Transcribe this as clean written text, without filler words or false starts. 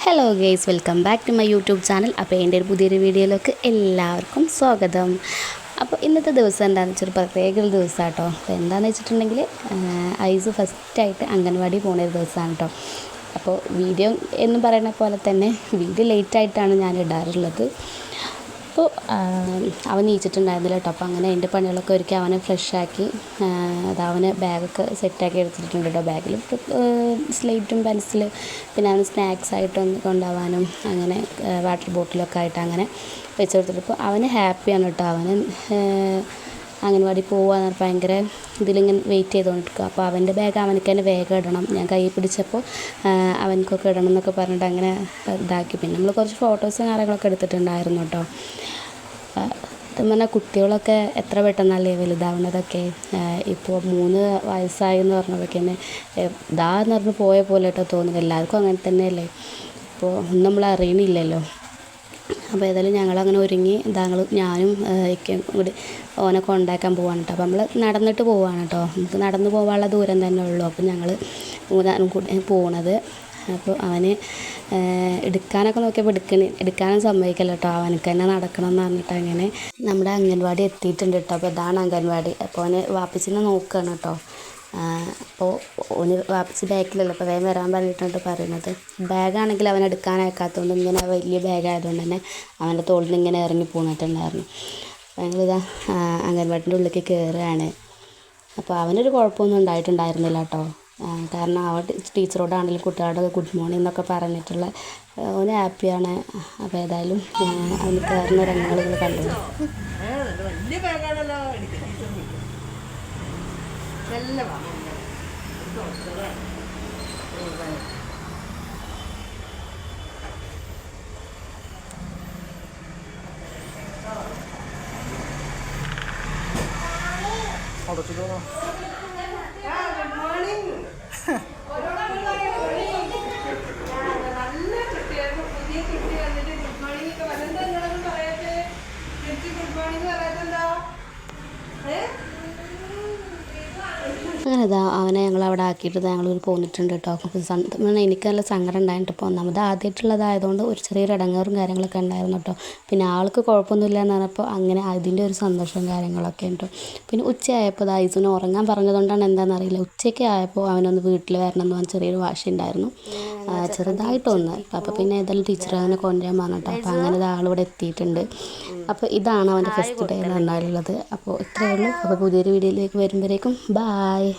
Hello guys, welcome back to my YouTube channel. അപ്പോൾ എൻ്റെ ഒരു പുതിയൊരു വീഡിയോയിലേക്ക് എല്ലാവർക്കും സ്വാഗതം. അപ്പോൾ ഇന്നത്തെ ദിവസം എന്താണെന്ന് വെച്ചാൽ ഒരു പ്രത്യേക ഒരു ദിവസമാണ് കേട്ടോ. അപ്പോൾ എന്താണെന്ന് വെച്ചിട്ടുണ്ടെങ്കിൽ ഐസ് ഫസ്റ്റായിട്ട് അംഗൻവാടി പോകുന്ന ഒരു ദിവസമാണ് കേട്ടോ. അപ്പോൾ വീഡിയോ എന്ന് പറയുന്ന പോലെ തന്നെ വീഡിയോ ലേറ്റായിട്ടാണ് ഞാൻ ഇടാറുള്ളത്. അപ്പോൾ അവൻ നീച്ചിട്ടുണ്ടായിരുന്നില്ല കേട്ടോ. അപ്പോൾ അങ്ങനെ എൻ്റെ പണികളൊക്കെ ഒരുക്കി അവനെ ഫ്രഷാക്കി അവന് ബാഗൊക്കെ സെറ്റാക്കി എടുത്തിട്ടുണ്ട് കേട്ടോ. ബാഗിൽ സ്ലേറ്റും പെൻസിൽ, പിന്നെ അവന് സ്നാക്സായിട്ടൊന്ന് കൊണ്ടുപോകാനും അങ്ങനെ വാട്ടർ ബോട്ടിലൊക്കെ ആയിട്ട് അങ്ങനെ വെച്ച് കൊടുത്തിട്ട് ഇപ്പോൾ അവന് ഹാപ്പിയാണ് കേട്ടോ. അവന് അംഗൻവാടി പോകാന്ന് പറഞ്ഞാൽ ഭയങ്കര ഇതിലിങ്ങനെ വെയിറ്റ് ചെയ്തുകൊണ്ടിരിക്കുക. അപ്പോൾ അവൻ്റെ ബാഗ് അവനക്ക് തന്നെ വേഗം ഇടണം. ഞാൻ കൈ പിടിച്ചപ്പോൾ അവനക്കൊക്കെ ഇടണം എന്നൊക്കെ പറഞ്ഞിട്ട് അങ്ങനെ ഇതാക്കി. പിന്നെ നമ്മൾ കുറച്ച് ഫോട്ടോസും കാര്യങ്ങളൊക്കെ എടുത്തിട്ടുണ്ടായിരുന്നു കേട്ടോ. സത്യം പറഞ്ഞാൽ കുട്ടികളൊക്കെ എത്ര പെട്ടെന്നല്ലേ വലുതാവുന്നതൊക്കെ. ഇപ്പോൾ 3 വയസ്സായി എന്ന് പറഞ്ഞപ്പോഴേക്കന്നെ എന്ന് പറഞ്ഞ് പോയ പോലെ കേട്ടോ തോന്നുന്നത്. എല്ലാവർക്കും അങ്ങനെ തന്നെയല്ലേ. ഇപ്പോൾ ഒന്നും നമ്മൾ അറിയണില്ലല്ലോ. അപ്പോൾ ഏതായാലും ഞങ്ങളങ്ങനെ ഒരുങ്ങി ഞാനും കൂടി ഓനെ കൊണ്ടാക്കാൻ പോവാണ് കേട്ടോ. അപ്പോൾ നമ്മൾ നടന്നിട്ട് പോവാണ് കേട്ടോ. നമുക്ക് നടന്നു പോകാനുള്ള ദൂരം തന്നെ ഉള്ളൂ. അപ്പോൾ ഞങ്ങൾ മൂന്നാലും കൂടി പോണത്. അപ്പോൾ അവന് എടുക്കാനൊക്കെ നോക്കിയപ്പോൾ എടുക്കാനും സമ്മതിക്കല്ല കേട്ടോ. അവനക്ക് തന്നെ നടക്കണം എന്ന് പറഞ്ഞിട്ട് അങ്ങനെ നമ്മുടെ അംഗൻവാടി എത്തിയിട്ടുണ്ട് കേട്ടോ. അപ്പോൾ ഇതാണ് അംഗൻവാടി. അപ്പോൾ അവന് വാപ്പിച്ചിനെ നോക്കുകയാണ് കേട്ടോ. അപ്പോൾ ഓന് വാപ്പിച്ച് ബാക്കിലല്ല, അപ്പോൾ വേഗം വരാൻ പറഞ്ഞിട്ടുണ്ട് പറയുന്നത്. ബാഗാണെങ്കിൽ അവൻ എടുക്കാൻ അയക്കാത്തതുകൊണ്ട് ഇങ്ങനെ വലിയ ബാഗായതുകൊണ്ട് തന്നെ അവൻ്റെ തോളിൽ നിന്ന് ഇങ്ങനെ ഇറങ്ങി പോന്നിട്ടുണ്ടായിരുന്നു. ഞങ്ങളിതാ അംഗൻവാടിൻ്റെ ഉള്ളിലേക്ക് കയറുകയാണ്. അപ്പോൾ അവനൊരു കുഴപ്പമൊന്നും ഉണ്ടായിട്ടുണ്ടായിരുന്നില്ല കേട്ടോ. കാരണം അവൻ ടീച്ചറോടാണെങ്കിലും കുട്ടികളോട് ഗുഡ് മോർണിംഗ് എന്നൊക്കെ പറഞ്ഞിട്ടുള്ള ഓന് ഹാപ്പിയാണ്. അപ്പോൾ ഏതായാലും അവന് കയറുന്ന രംഗങ്ങൾ നിങ്ങൾ കണ്ടു. അങ്ങനെ അവനെ ഞങ്ങൾ അവിടെ ആക്കിയിട്ട് ഞങ്ങൾ പോന്നിട്ടുണ്ട് കേട്ടോ. അപ്പോൾ എനിക്ക് നല്ല സങ്കടം ഉണ്ടായിട്ട്. ഇപ്പോൾ ഒന്നാമത് ആദ്യമായിട്ടുള്ളതായതുകൊണ്ട് ഒരു ചെറിയൊരു ഇടങ്ങേറും കാര്യങ്ങളൊക്കെ ഉണ്ടായിരുന്നു കേട്ടോ. പിന്നെ ആൾക്ക് കുഴപ്പമൊന്നുമില്ല എന്ന് പറഞ്ഞപ്പോൾ അങ്ങനെ അതിൻ്റെ ഒരു സന്തോഷവും കാര്യങ്ങളൊക്കെ ഉണ്ട്. പിന്നെ ഉച്ചയായപ്പോൾ ഐസിന് ഉറങ്ങാൻ പറഞ്ഞതുകൊണ്ടാണ് എന്താണെന്നറിയില്ല, ഉച്ചയ്ക്ക് ആയപ്പോൾ അവനൊന്ന് വീട്ടിൽ വരണം എന്ന് പറഞ്ഞ ചെറിയൊരു വാശി ഉണ്ടായിരുന്നു, ചെറുതായിട്ടൊന്ന്. അപ്പോൾ പിന്നെ ഏതായാലും ടീച്ചർ അവനെ കൊണ്ടുവരാൻ പറഞ്ഞിട്ടോ. അപ്പോൾ അങ്ങനെ ആളിവിടെ എത്തിയിട്ടുണ്ട്. അപ്പോൾ ഇതാണ് അവൻ്റെ ഫസ്റ്റ് ഡേ എന്ന് പറഞ്ഞാലുള്ളത്. അപ്പോൾ ഇത്രയേ ഉള്ളൂ. അപ്പോൾ പുതിയൊരു വീഡിയോയിലേക്ക് വരുമ്പോഴേക്കും ബായ്.